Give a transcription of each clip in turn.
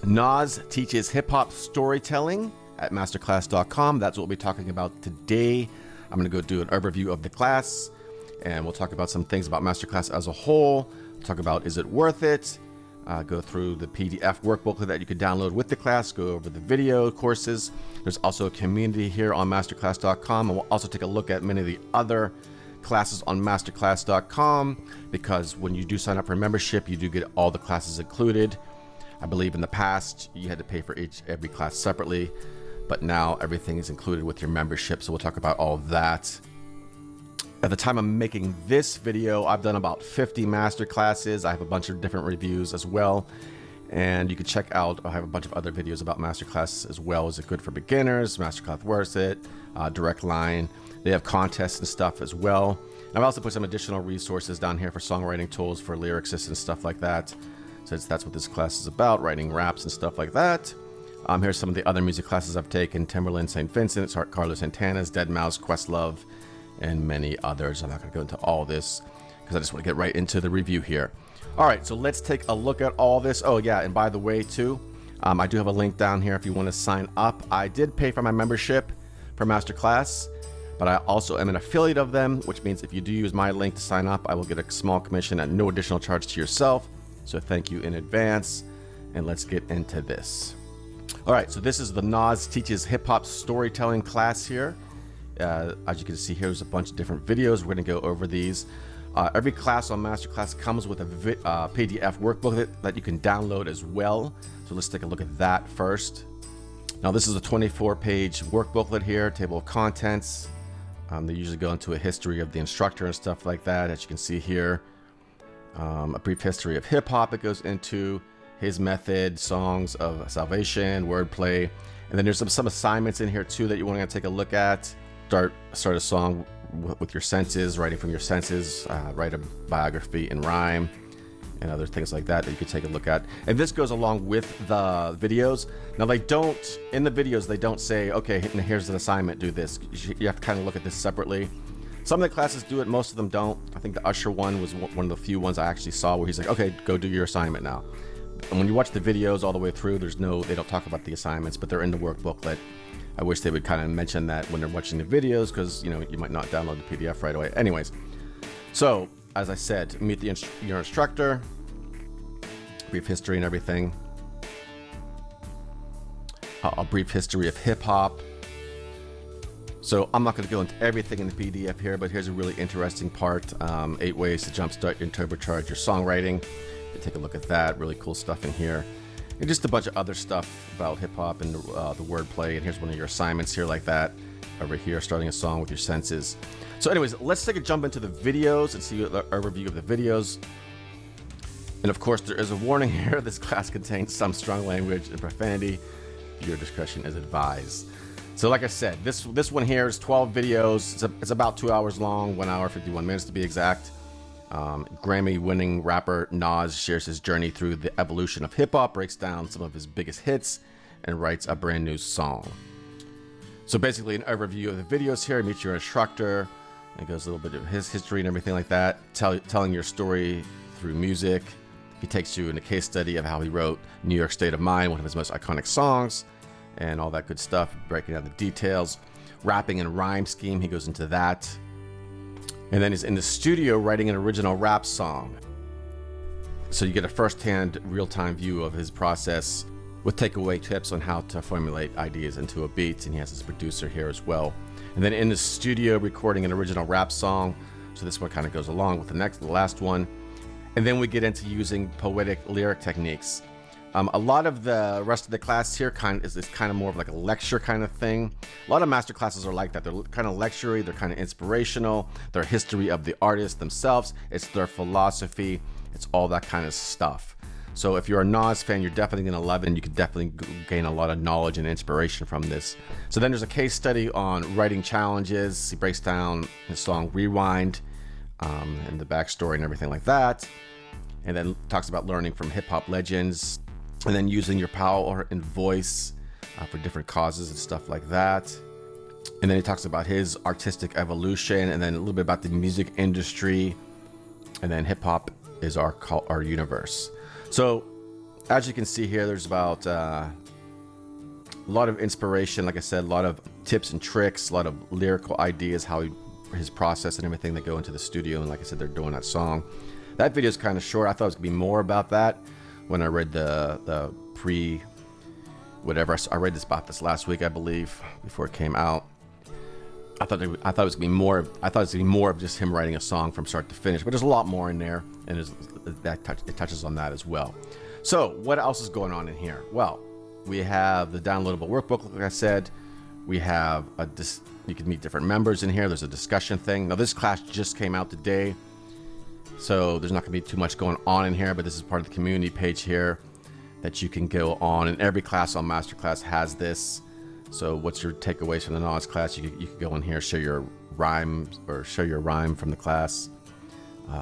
Nas teaches hip-hop storytelling at masterclass.com. That's what we'll be talking about today. I'm going to go do an overview of the class, and we'll talk about some things about Masterclass as a whole. We'll talk about, is it worth it? Go through the PDF workbook that you can download with the class, go over the video courses. There's also a community here on masterclass.com, and we'll also take a look at many of the other classes on masterclass.com, because when you do sign up for membership, you do get all the classes included. I believe in the past you had to pay for every class separately, but now everything is included with your membership. So we'll talk about all of that. At the time I'm making this video, I've done about 50 master classes. I have a bunch of different reviews as well, and you can check out, I have a bunch of other videos about masterclass as well. Is it good for beginners? Masterclass worth it? Direct line. They have contests and stuff as well. And I've also put some additional resources down here for songwriting tools for lyricists and stuff like that, since that's what this class is about, writing raps and stuff like that. Here's some of the other music classes I've taken: Timberland, St. Vincent, Carlos Santana's, Deadmau5, Questlove, and many others. I'm not going to go into all this because I just want to get right into the review here. All right, so let's take a look at all this. Oh yeah, and by the way too, I do have a link down here if you want to sign up. I did pay for my membership for Masterclass, but I also am an affiliate of them, which means if you do use my link to sign up, I will get a small commission at no additional charge to yourself. So thank you in advance, and let's get into this. All right, so this is the Nas Teaches Hip Hop Storytelling class here. As you can see, here's a bunch of different videos. We're going to go over these. Every class on Masterclass comes with a PDF workbook that you can download as well. So let's take a look at that first. Now this is a 24-page workbooklet here, table of contents. They usually go into a history of the instructor and stuff like that, as you can see here. A brief history of hip hop. It goes into his method, songs of salvation, wordplay, and then there's some assignments in here too that you want to take a look at. Start a song with your senses, writing from your senses, write a biography in rhyme, and other things like that you could take a look at. And this goes along with the videos. Now they don't, in the videos, they don't say, okay, here's an assignment, do this. You have to kind of look at this separately. Some of the classes do it, most of them don't. I think the Usher one was one of the few ones I actually saw where he's like, okay, go do your assignment now. And when you watch the videos all the way through, they don't talk about the assignments, but they're in the workbooklet. I wish they would kind of mention that when they're watching the videos, because you might not download the PDF right away. Anyways, so as I said, meet your instructor, brief history and everything, a brief history of hip hop. So I'm not going to go into everything in the PDF here, but here's a really interesting part: 8 ways to jumpstart and turbocharge your songwriting. Take a look at that. Really cool stuff in here. And just a bunch of other stuff about hip-hop and the wordplay. And here's one of your assignments here like that. Over here, starting a song with your senses. So anyways, let's take a jump into the videos and see an overview of the videos. And of course, there is a warning here. This class contains some strong language and profanity. Your discretion is advised. So like I said, this one here is 12 videos. It's about 2 hours long, 1 hour, 51 minutes to be exact. Grammy-winning rapper Nas shares his journey through the evolution of hip-hop, breaks down some of his biggest hits, and writes a brand new song. So basically an overview of the videos here. Meet your instructor. It goes a little bit of his history and everything like that, telling your story through music. He takes you in a case study of how he wrote New York State of Mind, one of his most iconic songs, and all that good stuff, breaking down the details. Rapping and rhyme scheme, he goes into that. And then he's in the studio writing an original rap song. So you get a first-hand, real-time view of his process with takeaway tips on how to formulate ideas into a beat. And he has his producer here as well. And then in the studio recording an original rap song. So this one kind of goes along with the last one. And then we get into using poetic lyric techniques. A lot of the rest of the class here is kind of more of like a lecture kind of thing. A lot of master classes are like that. They're kind of lectury, they're kind of inspirational, their history of the artist themselves, it's their philosophy, it's all that kind of stuff. So if you're a Nas fan, you're definitely going to love it, and you could definitely gain a lot of knowledge and inspiration from this. So then there's a case study on writing challenges. He breaks down his song Rewind and the backstory and everything like that. And then talks about learning from hip-hop legends, and then using your power and voice for different causes and stuff like that. And then he talks about his artistic evolution, and then a little bit about the music industry, and then hip hop is our universe. So as you can see here, there's about a lot of inspiration. Like I said, a lot of tips and tricks, a lot of lyrical ideas, his process and everything that go into the studio. And like I said, they're doing that song. That video is kind of short. I thought it was gonna be more about that when I read the pre whatever. I read about this last week, I believe, before it came out. I thought it was gonna be more. I thought it was gonna be more of just him writing a song from start to finish. But there's a lot more in there, and it touches on that as well. So what else is going on in here? Well, we have the downloadable workbook. Like I said, we have you can meet different members in here. There's a discussion thing. Now this class just came out today, so there's not gonna be too much going on in here. But this is part of the community page here that you can go on, and every class on MasterClass has this. So what's your takeaways from the Nas class? You could go in here, share your rhyme from the class.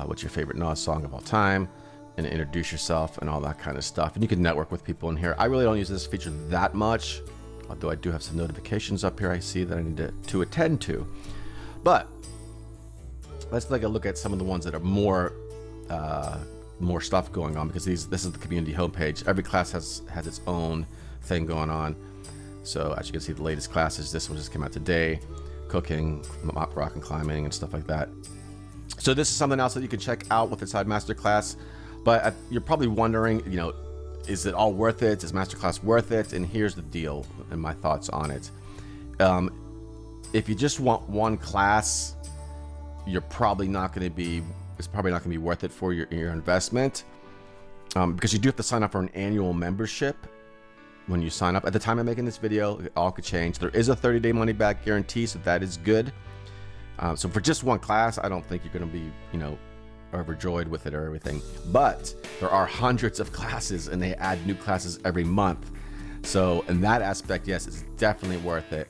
What's your favorite Nas song of all time? And introduce yourself and all that kind of stuff. And you can network with people in here. I really don't use this feature that much, although I do have some notifications up here I see that I need to attend to. But let's take a look at some of the ones that are more stuff going on, because this is the community homepage. Every class has its own thing going on. So as you can see, the latest classes, this one just came out today, cooking, rock and climbing and stuff like that. So this is something else that you can check out with inside MasterClass. But you're probably wondering, is it all worth it? Is MasterClass worth it? And here's the deal and my thoughts on it. If you just want one class, it's probably not going to be worth it for your investment, because you do have to sign up for an annual membership when you sign up. At the time of making this video, it all could change. There is a 30-day money-back guarantee, so that is good. So for just one class, I don't think you're going to be, overjoyed with it or everything. But there are hundreds of classes, and they add new classes every month. So in that aspect, yes, it's definitely worth it.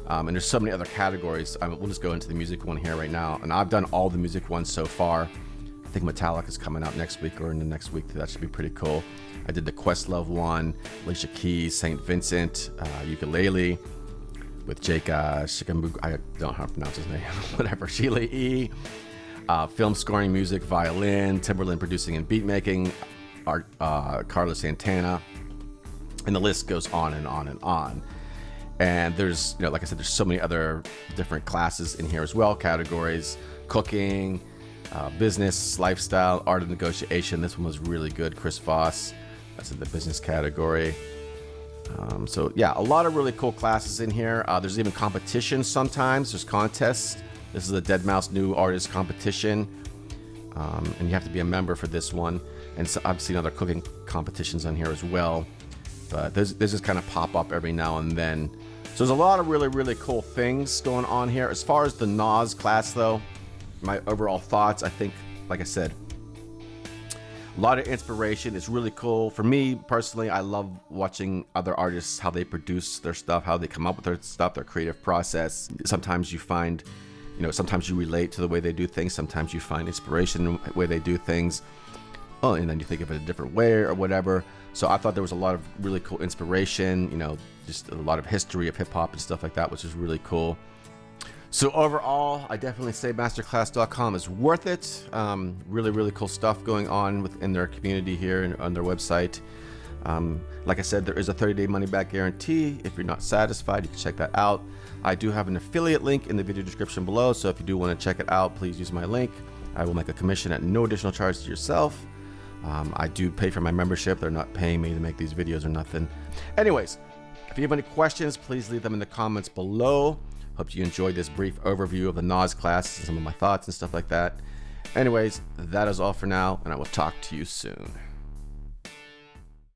And there's so many other categories. We'll just go into the music one here right now. And I've done all the music ones so far. I think Metallica is coming out next week or in the next week. That should be pretty cool. I did the Questlove one, Alicia Keys, St. Vincent, ukulele with Jake Shikambu. I don't know how to pronounce his name. Whatever. Sheila E. Film scoring, music, violin, Timberland producing and beat making, Carlos Santana, and the list goes on and on and on. And there's, like I said, there's so many other different classes in here as well, categories: cooking, business, lifestyle, art of negotiation. This one was really good. Chris Voss, that's in the business category. So yeah, a lot of really cool classes in here. There's even competitions sometimes. There's contests. This is a Deadmau5 New Artist competition, and you have to be a member for this one. And so I've seen other cooking competitions on here as well, but there's just kind of pop up every now and then. So there's a lot of really, really cool things going on here. As far as the Nas class though, my overall thoughts, I think, like I said, a lot of inspiration. It's really cool. For me personally, I love watching other artists, how they produce their stuff, how they come up with their stuff, their creative process. Sometimes you find, sometimes you relate to the way they do things. Sometimes you find inspiration in the way they do things. Oh, and then you think of it a different way or whatever. So I thought there was a lot of really cool inspiration, just a lot of history of hip hop and stuff like that, which is really cool. So overall, I definitely say masterclass.com is worth it. Really, really cool stuff going on within their community here and on their website. Like I said, there is a 30-day money-back guarantee. If you're not satisfied, you can check that out. I do have an affiliate link in the video description below, so if you do want to check it out, please use my link. I will make a commission at no additional charge to yourself. I do pay for my membership. They're not paying me to make these videos or nothing. Anyways, if you have any questions, please leave them in the comments below. Hope you enjoyed this brief overview of the Nas class, some of my thoughts and stuff like that. Anyways, that is all for now, and I will talk to you soon.